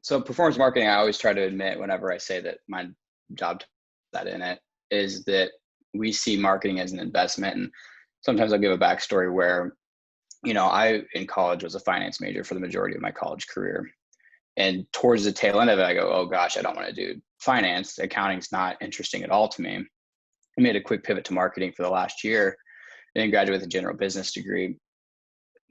So performance marketing, I always try to admit whenever I say that my job that in it is that we see marketing as an investment. And sometimes I'll give a backstory where, I in college was a finance major for the majority of my college career. And towards the tail end of it, I go, oh gosh, I don't want to do finance. Accounting's not interesting at all to me. I made a quick pivot to marketing for the last year and then graduated with a general business degree.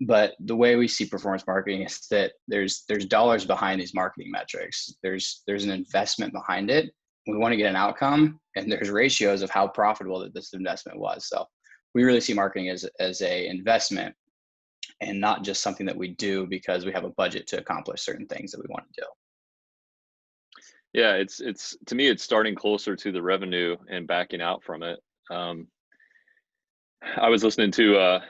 But the way we see performance marketing is that there's dollars behind these marketing metrics. There's an investment behind it. We want to get an outcome, and there's ratios of how profitable that this investment was. So we really see marketing as a investment and not just something that we do because we have a budget to accomplish certain things that we want to do. Yeah, it's to me, it's starting closer to the revenue and backing out from it. Um, I was listening to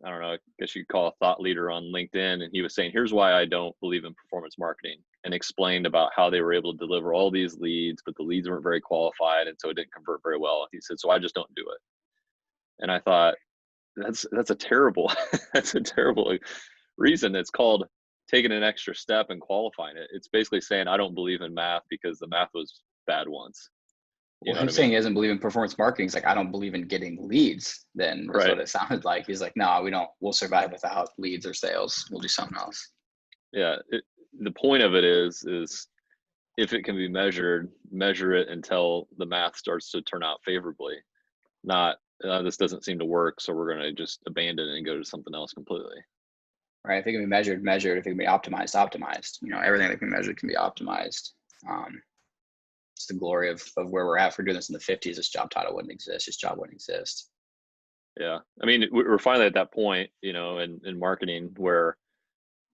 I don't know, I guess you could call a thought leader on LinkedIn, and he was saying, "Here's why I don't believe in performance marketing," and explained about how they were able to deliver all these leads, but the leads weren't very qualified, and so it didn't convert very well. He said, "So I just don't do it." And I thought, that's a terrible that's a terrible reason. It's called taking an extra step and qualifying it. It's basically saying I don't believe in math because the math was bad once. You Well, know him what I saying mean? he doesn't believe in performance marketing is like, I don't believe in getting leads, then is Right. what it sounded like. He's like, no, we'll survive without leads or sales. We'll do something else. Yeah. The point of it is if it can be measured, measure it until the math starts to turn out favorably. Not this doesn't seem to work, so we're going to just abandon it and go to something else completely. Right? If it can be measured, measured. If it can be optimized, optimized. Everything that can be measured can be optimized. It's the glory of where we're at. If we're doing this in the 50s, this job title wouldn't exist. This job wouldn't exist. Yeah. I mean, we're finally at that point, in marketing where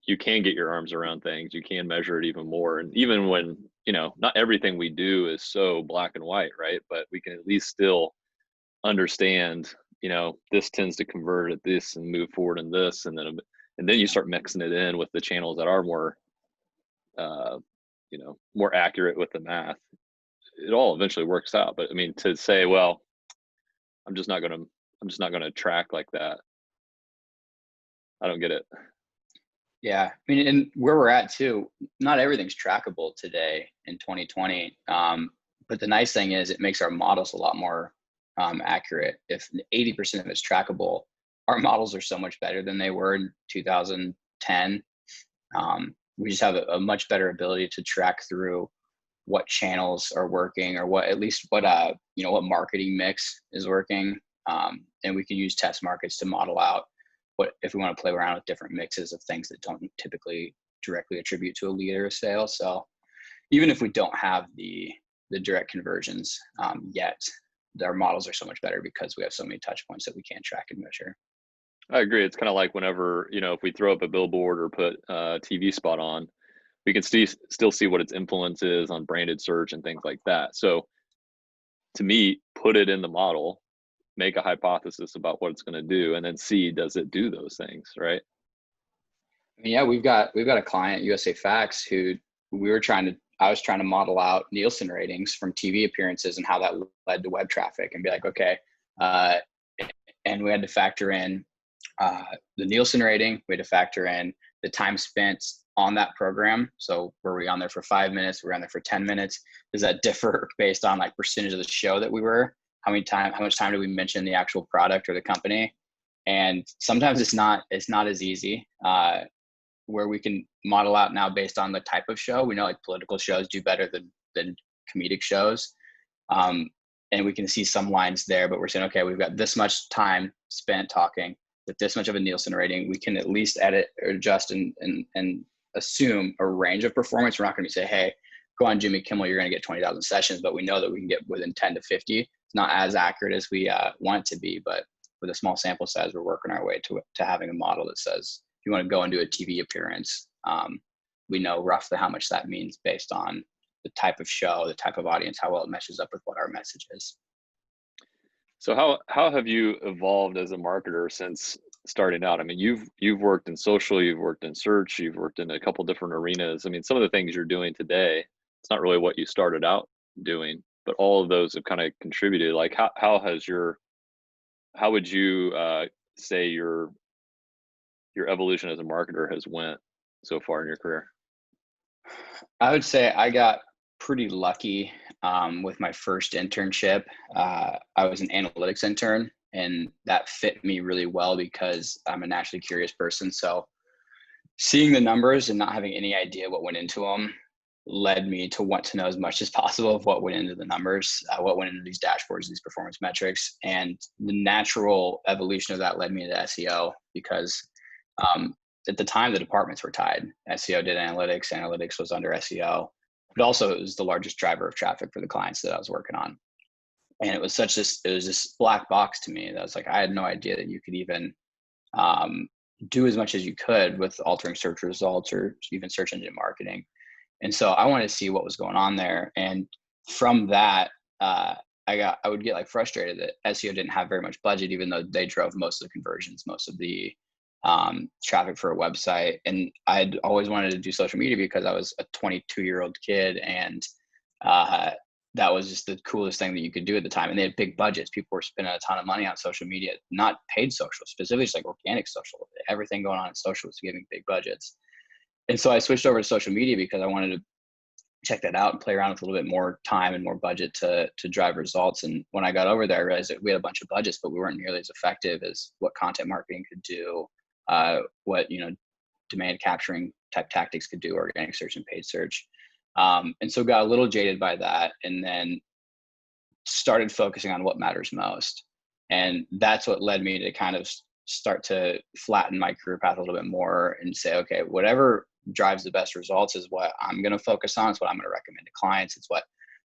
you can get your arms around things, you can measure it even more. And even when, not everything we do is so black and white, right? But we can at least still understand, this tends to convert at this and move forward in this. And then you start mixing it in with the channels that are more, uh, more accurate with the math. It all eventually works out. But I mean, to say, well, I'm just not going to, I'm just not going to track like that. I don't get it. Yeah. I mean, and where we're at too, not everything's trackable today in 2020. But the nice thing is it makes our models a lot more accurate. If 80% of it's trackable, our models are so much better than they were in 2010. We just have a much better ability to track through what channels are working or what, at least what marketing mix is working. And we can use test markets to model out what, if we want to play around with different mixes of things that don't typically directly attribute to a lead or a sale. So even if we don't have the direct conversions yet, our models are so much better because we have so many touch points that we can track and measure. I agree. It's kind of like whenever, if we throw up a billboard or put a TV spot on, we can still see what its influence is on branded search and things like that. So to me, put it in the model, make a hypothesis about what it's going to do, and then see, does it do those things, right? Yeah, we've got a client, USA Facts, who I was trying to model out Nielsen ratings from TV appearances and how that led to web traffic and be like, okay, and we had to factor in the Nielsen rating. We had to factor in the time spent on that program. So were we on there for 5 minutes? Were we on there for 10 minutes? Does that differ based on like percentage of the show that we were? How much time did we mention the actual product or the company? And sometimes it's not as easy where we can model out now based on the type of show. We know like political shows do better than comedic shows. And we can see some lines there, but we're saying, okay, we've got this much time spent talking with this much of a Nielsen rating. We can at least edit or adjust and assume a range of performance. We're not going to say, hey, go on Jimmy Kimmel, you're going to get 20,000 sessions, but we know that we can get within 10 to 50. It's not as accurate as we want it to be, but with a small sample size, we're working our way to having a model that says, if you want to go and do a TV appearance, we know roughly how much that means based on the type of show, the type of audience, how well it meshes up with what our message is. So how have you evolved as a marketer since starting out? I mean, you've worked in social, you've worked in search, you've worked in a couple different arenas. I mean, some of the things you're doing today, it's not really what you started out doing, but all of those have kind of contributed. Like how would you say your evolution as a marketer has went so far in your career? I would say I got pretty lucky with my first internship. I was an analytics intern, and that fit me really well because I'm a naturally curious person. So seeing the numbers and not having any idea what went into them led me to want to know as much as possible of what went into the numbers, what went into these dashboards, these performance metrics. And the natural evolution of that led me to SEO because um, at the time the departments were tied. SEO did analytics, analytics was under SEO, but also it was the largest driver of traffic for the clients that I was working on. And it was it was this black box to me that was like, I had no idea that you could even um, do as much as you could with altering search results or even search engine marketing. And so I wanted to see what was going on there. And from that, I would get like frustrated that SEO didn't have very much budget, even though they drove most of the conversions, most of the traffic for a website. And I'd always wanted to do social media because I was a 22-year-old kid, and uh, that was just the coolest thing that you could do at the time. And they had big budgets. People were spending a ton of money on social media, not paid social, specifically just like organic social. Everything going on in social was giving big budgets. And so I switched over to social media because I wanted to check that out and play around with a little bit more time and more budget to drive results. And when I got over there, I realized that we had a bunch of budgets, but we weren't nearly as effective as what content marketing could do, what demand capturing type tactics could do, organic search and paid search. And so got a little jaded by that, and then started focusing on what matters most. And that's what led me to kind of start to flatten my career path a little bit more and say, okay, whatever drives the best results is what I'm going to focus on. It's what I'm going to recommend to clients. It's what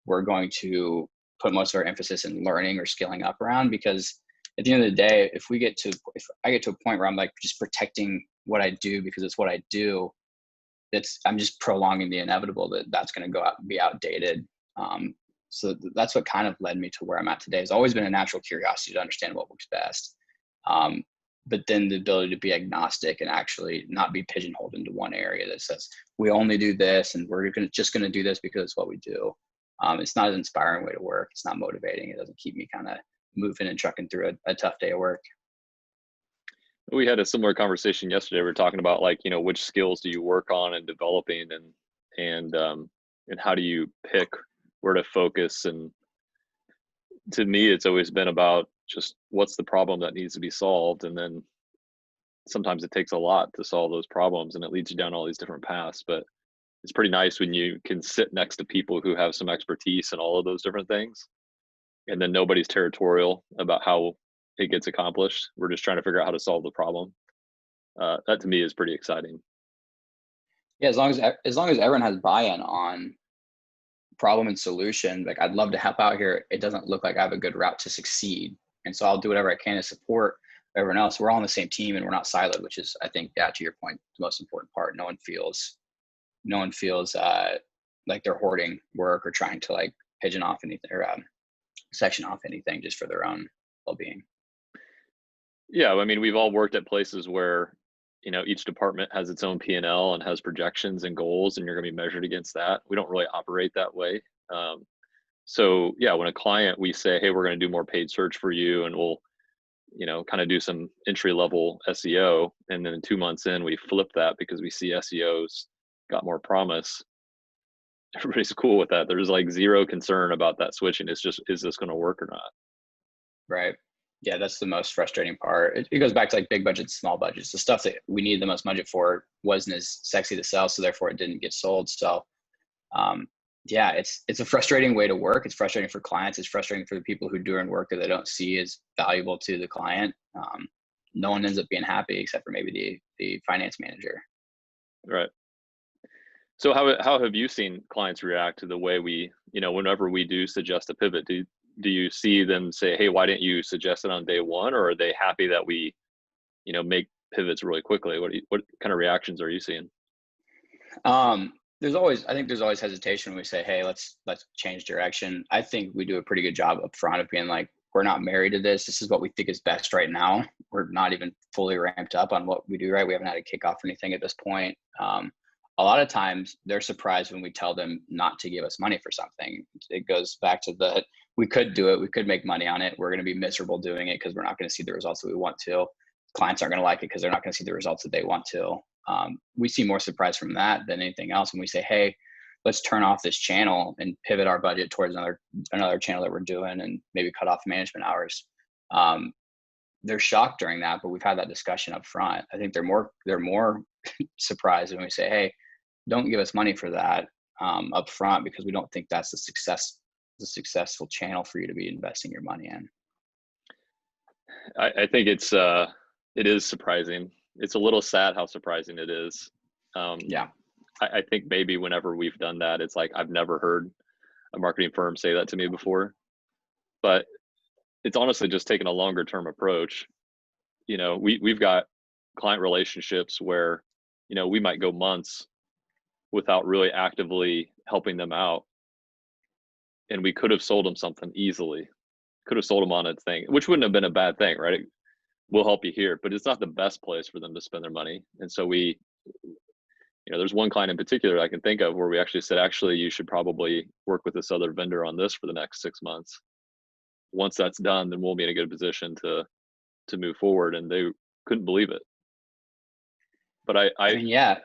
we're going to put most of our emphasis in learning or skilling up around. Because at the end of the day, if I get to a point where I'm like just protecting what I do because it's what I do, I'm just prolonging the inevitable that's going to go out and be outdated. So that's what kind of led me to where I'm at today. It's always been a natural curiosity to understand what works best. But then the ability to be agnostic and actually not be pigeonholed into one area that says, we only do this and we're just going to do this because it's what we do. It's not an inspiring way to work. It's not motivating. It doesn't keep me kind of moving and trucking through a tough day of work. We had a similar conversation yesterday. We were talking about which skills do you work on and developing, and how do you pick where to focus. And to me, it's always been about just what's the problem that needs to be solved. And then sometimes it takes a lot to solve those problems, and it leads you down all these different paths. But it's pretty nice when you can sit next to people who have some expertise in all of those different things. And then nobody's territorial about how it gets accomplished. We're just trying to figure out how to solve the problem. That to me is pretty exciting. Yeah, as long as everyone has buy-in on problem and solution, like I'd love to help out here. It doesn't look like I have a good route to succeed, and so I'll do whatever I can to support everyone else. We're all on the same team and we're not siloed, which is, I think, to your point, the most important part. No one feels like they're hoarding work or trying to like pigeon off anything or section off anything just for their own well-being. Yeah, I mean, we've all worked at places where each department has its own P&L and has projections and goals, and you're going to be measured against that. We don't really operate that way. So yeah, when a client, we say, hey, we're going to do more paid search for you, and we'll kind of do some entry level SEO, and then 2 months in we flip that because we see SEO's got more promise. Everybody's cool with that. There's like zero concern about that switching. It's just, is this going to work or not? Right. Yeah, that's the most frustrating part. It goes back to like big budgets, small budgets. The stuff that we need the most budget for wasn't as sexy to sell, so therefore it didn't get sold. So yeah, it's a frustrating way to work. It's frustrating for clients. It's frustrating for the people who are doing work that they don't see as valuable to the client. No one ends up being happy except for maybe the finance manager. Right. So how have you seen clients react to the way we, whenever we do suggest a pivot? Do you see them say, hey, why didn't you suggest it on day one? Or are they happy that we, make pivots really quickly? What kind of reactions are you seeing? I think there's always hesitation when we say, hey, let's change direction. I think we do a pretty good job up front of being like, we're not married to this. This is what we think is best right now. We're not even fully ramped up on what we do right. We haven't had a kickoff or anything at this point. A lot of times they're surprised when we tell them not to give us money for something. It goes back to we could do it. We could make money on it. We're going to be miserable doing it because we're not going to see the results that we want to. clients aren't going to like it because they're not going to see the results that they want to. We see more surprise from that than anything else when we say, hey, let's turn off this channel and pivot our budget towards another channel that we're doing and maybe cut off management hours. They're shocked during that, but we've had that discussion up front. I think they're more surprised when we say, hey, don't give us money for that up front, because we don't think that's the successful channel for you to be investing your money in. I think it is surprising. It's a little sad how surprising it is. Yeah. I think maybe whenever we've done that, it's like, I've never heard a marketing firm say that to me before, but it's honestly just taking a longer term approach. You know, we've got client relationships where, you know, we might go months without really actively helping them out. And we could have sold them something easily, could have sold them on a thing, which wouldn't have been a bad thing, right? We'll help you here, but it's not the best place for them to spend their money. And so you know, there's one client in particular I can think of where we actually said, actually, you should probably work with this other vendor on this for the next 6 months. Once that's done, then we'll be in a good position to move forward. And they couldn't believe it. But I mean, yeah,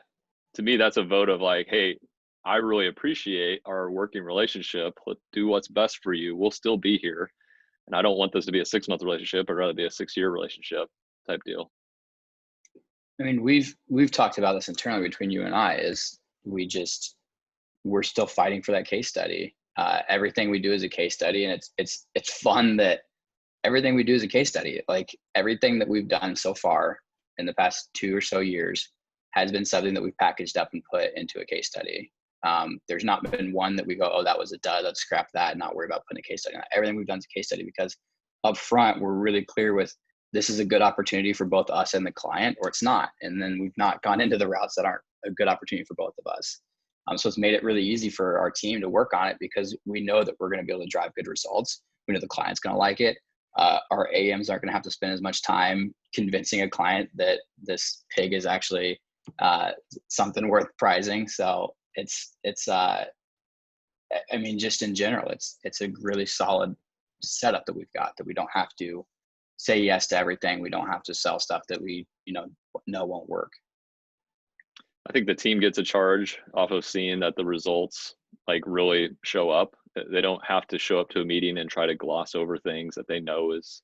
to me, that's a vote of like, hey, I really appreciate our working relationship. Let's do what's best for you. We'll still be here. And I don't want this to be a 6-month relationship, but rather be a 6-year relationship type deal. I mean, we've talked about this internally between you and I, is we're still fighting for that case study. Everything we do is a case study, and it's fun that everything we do is a case study. Like, everything that we've done so far in the past 2 or so years has been something that we've packaged up and put into a case study. There's not been one that we go, oh, that was a dud, let's scrap that and not worry about putting a case study on. Everything we've done is a case study, because up front, we're really clear with, this is a good opportunity for both us and the client, or it's not. And then we've not gone into the routes that aren't a good opportunity for both of us. So it's made it really easy for our team to work on it, because we know that we're going to be able to drive good results. We know the client's going to like it. Our AMs aren't going to have to spend as much time convincing a client that this pig is actually something worth prizing. So I mean, just in general, it's a really solid setup that we've got, that we don't have to say yes to everything. We don't have to sell stuff that we, know won't work. I think the team gets a charge off of seeing that the results like really show up. They don't have to show up to a meeting and try to gloss over things that they know is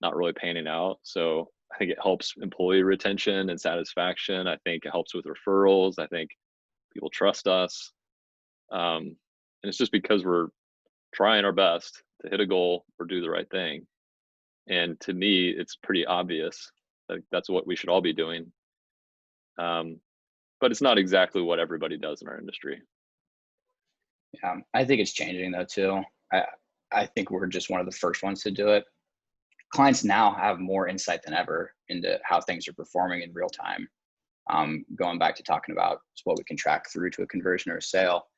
not really panning out. So I think it helps employee retention and satisfaction. I think it helps with referrals. I think people trust us. And it's just because we're trying our best to hit a goal or do the right thing. And to me, it's pretty obvious that that's what we should all be doing. But it's not exactly what everybody does in our industry. Yeah, I think it's changing though too. I think we're just one of the first ones to do it. Clients now have more insight than ever into how things are performing in real time. Going back to talking about what we can track through to a conversion or a sale.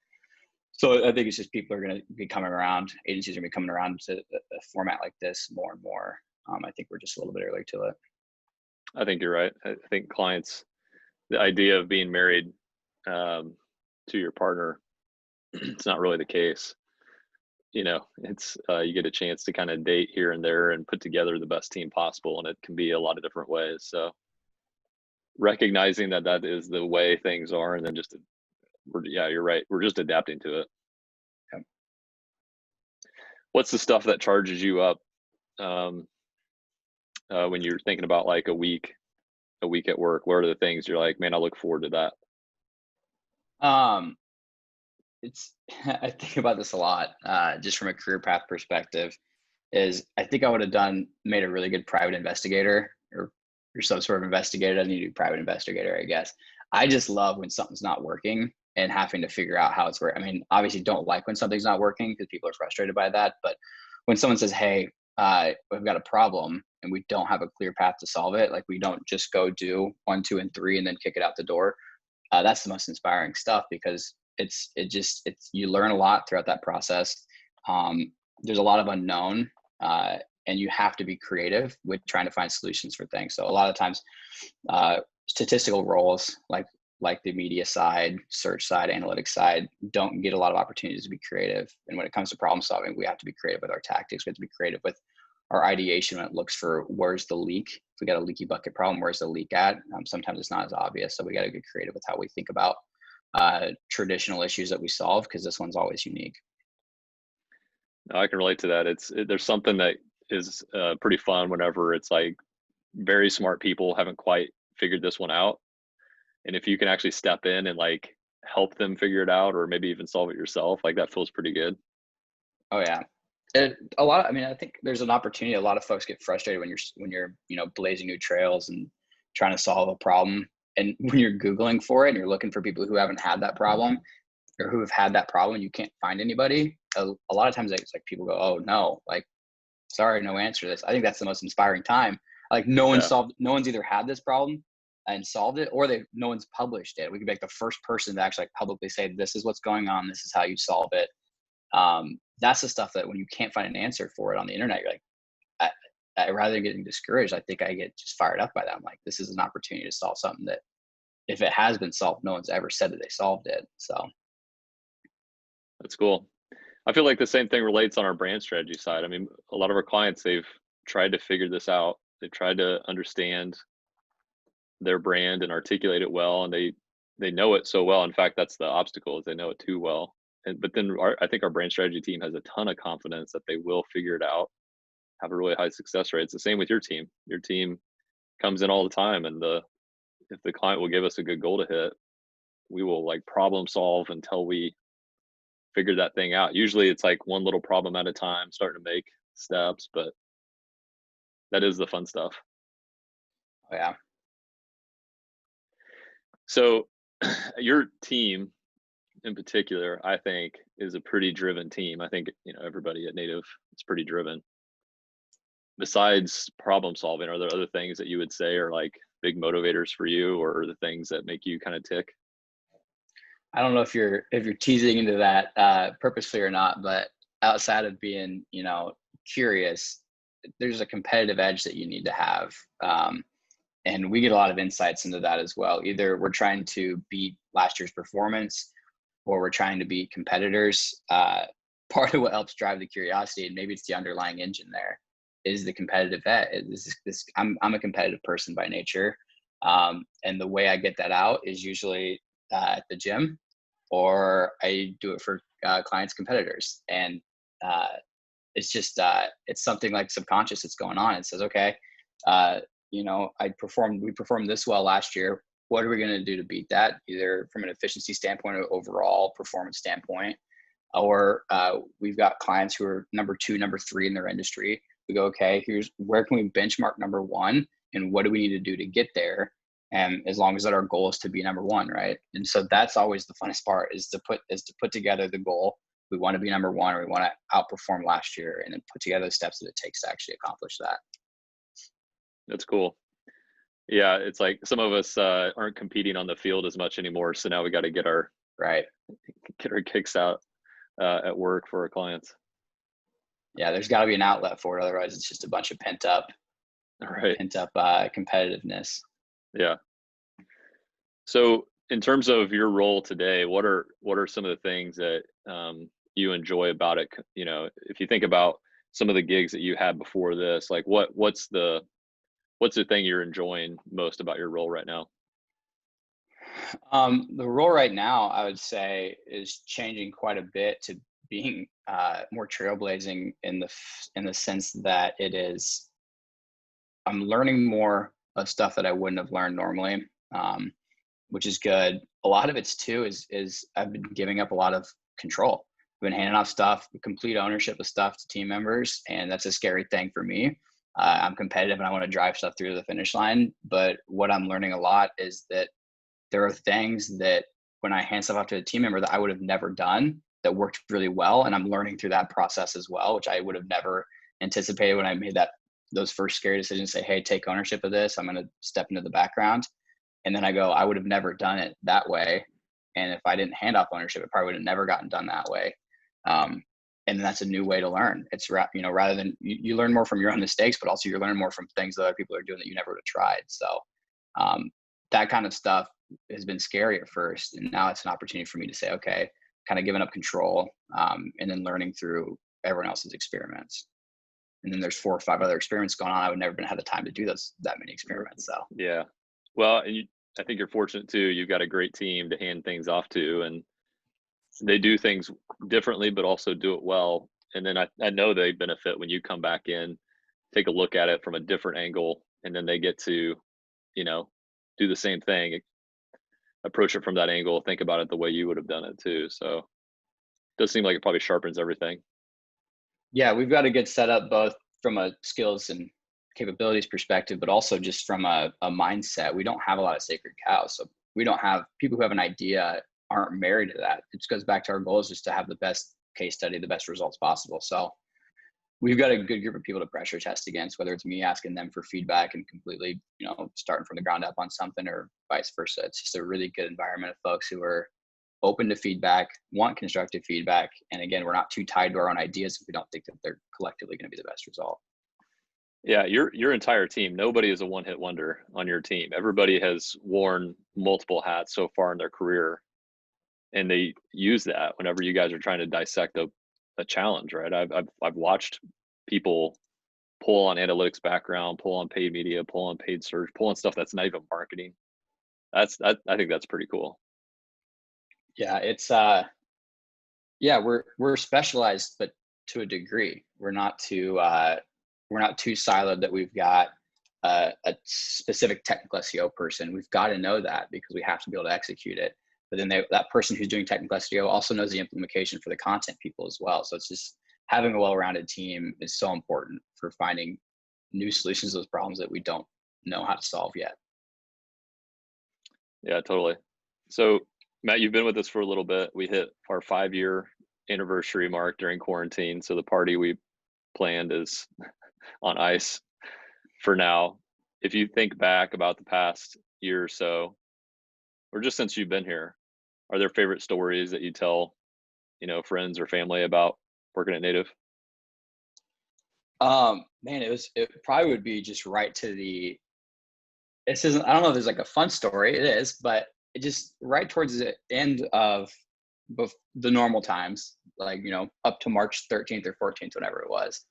So I think it's just people are going to be coming around. Agencies are going to be coming around to a format like this more and more. I think we're just a little bit early to it. I think you're right. I think clients, the idea of being married to your partner, it's not really the case. It's you get a chance to kind of date here and there and put together the best team possible, and it can be a lot of different ways. So recognizing that is the way things are, and then you're right. We're just adapting to it. Okay. What's the stuff that charges you up when you're thinking about like a week at work? What are the things you're like, man, I look forward to that? I think about this a lot, just from a career path perspective. Is I think I would have made a really good private investigator, or some sort of investigator. Doesn't need to be private investigator, I guess. I just love when something's not working and having to figure out how it's working. I mean, obviously don't like when something's not working, because people are frustrated by that. But when someone says, hey, we've got a problem and we don't have a clear path to solve it, like we don't just go do 1, 2, and 3 and then kick it out the door. That's the most inspiring stuff, because you learn a lot throughout that process. There's a lot of unknown, and you have to be creative with trying to find solutions for things. So a lot of times, statistical roles like the media side, search side, analytics side, don't get a lot of opportunities to be creative. And when it comes to problem solving, we have to be creative with our tactics. We have to be creative with our ideation when it looks for where's the leak. If we got a leaky bucket problem, where's the leak at? Sometimes it's not as obvious. So we got to get creative with how we think about traditional issues that we solve, because this one's always unique. No, I can relate to that. There's something that is pretty fun whenever it's like very smart people haven't quite figured this one out. And if you can actually step in and like help them figure it out, or maybe even solve it yourself, like that feels pretty good. Oh yeah. A lot. I mean, I think there's an opportunity. A lot of folks get frustrated when you're blazing new trails and trying to solve a problem. And when you're Googling for it and you're looking for people who haven't had that problem or who have had that problem, you can't find anybody. A lot of times it's like people go, "Oh no, like, sorry, no answer to this." I think that's the most inspiring time. Like no one's either had this problem and solved it, or no one's published it. We could be like the first person to actually like publicly say, "This is what's going on. This is how you solve it." That's the stuff that when you can't find an answer for it on the internet, you're like, rather than getting discouraged, I think I get just fired up by that. I'm like, this is an opportunity to solve something that if it has been solved, no one's ever said that they solved it. So That's cool. I feel like the same thing relates on our brand strategy side. I mean, a lot of our clients, they've tried to figure this out. They've tried to understand their brand and articulate it well, and they know it so well. In fact, that's the obstacle, is they know it too well. But then I think our brand strategy team has a ton of confidence that they will figure it out, have a really high success rate. It's the same with your team. Your team comes in all the time, and if the client will give us a good goal to hit, we will like problem solve until we figure that thing out. Usually it's like one little problem at a time, starting to make steps, but that is the fun stuff. oh, yeah. So your team in particular, I think, is a pretty driven team. I think, everybody at Native is pretty driven. Besides problem solving, are there other things that you would say are like big motivators for you, or the things that make you kind of tick? I don't know if you're teasing into that purposely or not, but outside of being curious, there's a competitive edge that you need to have, and we get a lot of insights into that as well. Either we're trying to beat last year's performance, or we're trying to beat competitors. Part of what helps drive the curiosity, and maybe it's the underlying engine there, is the competitive edge. I'm a competitive person by nature, and the way I get that out is usually at the gym, or I do it for clients' competitors. And it's just, it's something like subconscious that's going on. It says, okay, we performed this well last year. What are we going to do to beat that? Either from an efficiency standpoint or overall performance standpoint, or we've got clients who are number 2, number 3 in their industry. We go, okay, here's where can we benchmark number 1, and what do we need to do to get there? And as long as that our goal is to be number 1, right? And so that's always the funnest part, is to put together the goal. We want to be number 1, or we want to outperform last year, and then put together the steps that it takes to actually accomplish that. That's cool. Yeah, it's like some of us aren't competing on the field as much anymore, so now we got to get our kicks out at work for our clients. Yeah, there's got to be an outlet for it, otherwise it's just a bunch of pent up competitiveness. Yeah. So in terms of your role today, what are some of the things that you enjoy about it? If you think about some of the gigs that you had before this, like what's the thing you're enjoying most about your role right now? The role right now, I would say, is changing quite a bit to being more trailblazing in the sense that I'm learning more of stuff that I wouldn't have learned normally, which is good. A lot of it's too is I've been giving up a lot of control. I've been handing off stuff, complete ownership of stuff to team members, and that's a scary thing for me. I'm competitive and I want to drive stuff through the finish line, but what I'm learning a lot is that there are things that when I hand stuff off to a team member that I would have never done that worked really well, and I'm learning through that process as well, which I would have never anticipated when I made those first scary decisions. Say, hey, take ownership of this. I'm going to step into the background, and then I go, I would have never done it that way, and if I didn't hand off ownership, it probably would have never gotten done that way. And that's a new way to learn. It's rather than you learn more from your own mistakes, but also you're learning more from things that other people are doing that you never would have tried. So that kind of stuff has been scary at first, and now it's an opportunity for me to say, okay, kind of giving up control, and then learning through everyone else's experiments. and then there's 4 or 5 other experiments going on. I would never been had the time to do that many experiments. So Yeah. Well, and I think you're fortunate too. You've got a great team to hand things off to, and they do things differently, but also do it well. And then I know they benefit when you come back in, take a look at it from a different angle, and then they get to, you know, do the same thing, approach it from that angle, think about it the way you would have done it too. So it does seem like it probably sharpens everything. yeah, we've got a good setup both from a skills and capabilities perspective, but also just from a mindset. We don't have a lot of sacred cows. So we don't have people who have an idea aren't married to that. It just goes back to our goal is just to have the best case study, the best results possible. So we've got a good group of people to pressure test against, whether it's me asking them for feedback and completely, starting from the ground up on something or vice versa. It's just a really good environment of folks who are open to feedback, want constructive feedback. And again, we're not too tied to our own ideas if we don't think that they're collectively going to be the best result. Yeah, your entire team, nobody is a one-hit wonder on your team. Everybody has worn multiple hats so far in their career, and they use that whenever you guys are trying to dissect a challenge, right? I've watched people pull on analytics background, pull on paid media, pull on paid search, pull on stuff that's not even marketing. I think that's pretty cool. Yeah, it's we're specialized, but to a degree. We're not too siloed that we've got a specific technical SEO person. We've got to know that because we have to be able to execute it. But then that person who's doing technical SEO also knows the implementation for the content people as well. So it's just having a well-rounded team is so important for finding new solutions to those problems that we don't know how to solve yet. Yeah, totally. So Matt, you've been with us for a little bit. We hit our 5-year anniversary mark during quarantine. So the party we planned is on ice for now. If you think back about the past year or so, or just since you've been here, are there favorite stories that you tell, friends or family about working at Native? Man, it probably would be just right to this isn't, I don't know if there's like a fun story, it is, but it just right towards the end of the normal times, like, up to March 13th or 14th, whatever it was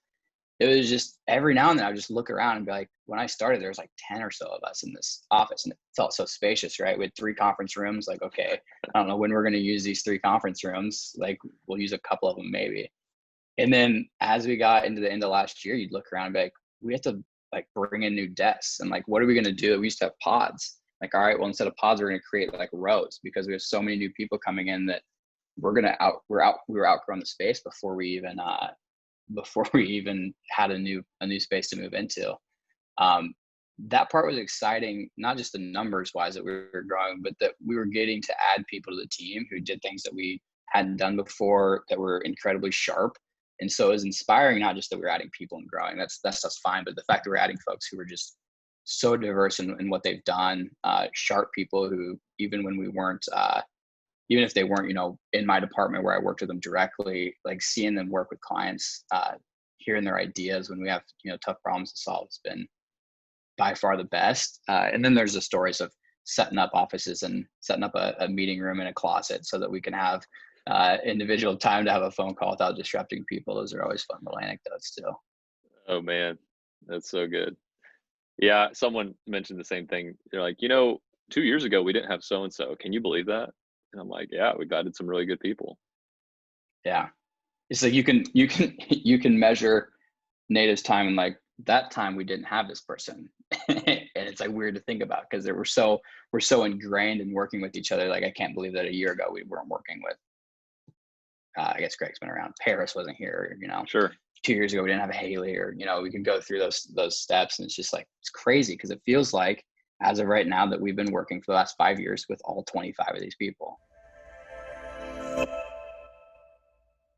just every now and then I would just look around and be like, when I started, there was like 10 or so of us in this office and it felt so spacious, right? We had 3 conference rooms. Like, okay, I don't know when we're going to use these 3 conference rooms. Like we'll use a couple of them maybe. And then as we got into the end of last year, you'd look around and be like, we have to like bring in new desks and like, what are we going to do? We used to have pods. Like, all right, well, instead of pods, we're going to create like rows because we have so many new people coming in that we were outgrowing the space before we even had a new space to move into. That part was exciting, not just the numbers wise that we were growing, but that we were getting to add people to the team who did things that we hadn't done before that were incredibly sharp. And so it was inspiring, not just that we were adding people and growing, that's fine, but the fact that we're adding folks who were just so diverse in what they've done, sharp people who, even when we weren't, even if they weren't, in my department where I worked with them directly, like seeing them work with clients, hearing their ideas when we have, tough problems to solve has been by far the best. And then there's the stories of setting up offices and setting up a meeting room in a closet so that we can have individual time to have a phone call without disrupting people. Those are always fun little anecdotes too. Oh man, that's so good. Yeah, someone mentioned the same thing. They're like, 2 years ago we didn't have so and so. Can you believe that? And I'm like, yeah, we've added some really good people. Yeah, it's like you can measure Native's time and like that time we didn't have this person, and it's like weird to think about because we're so ingrained in working with each other. Like I can't believe that a year ago we weren't working with. I guess Greg's been around. Paris wasn't here, Sure. 2 years ago we didn't have a Haley, or we could go through those steps, and it's just like it's crazy because it feels like as of right now that we've been working for the last 5 years with all 25 of these people.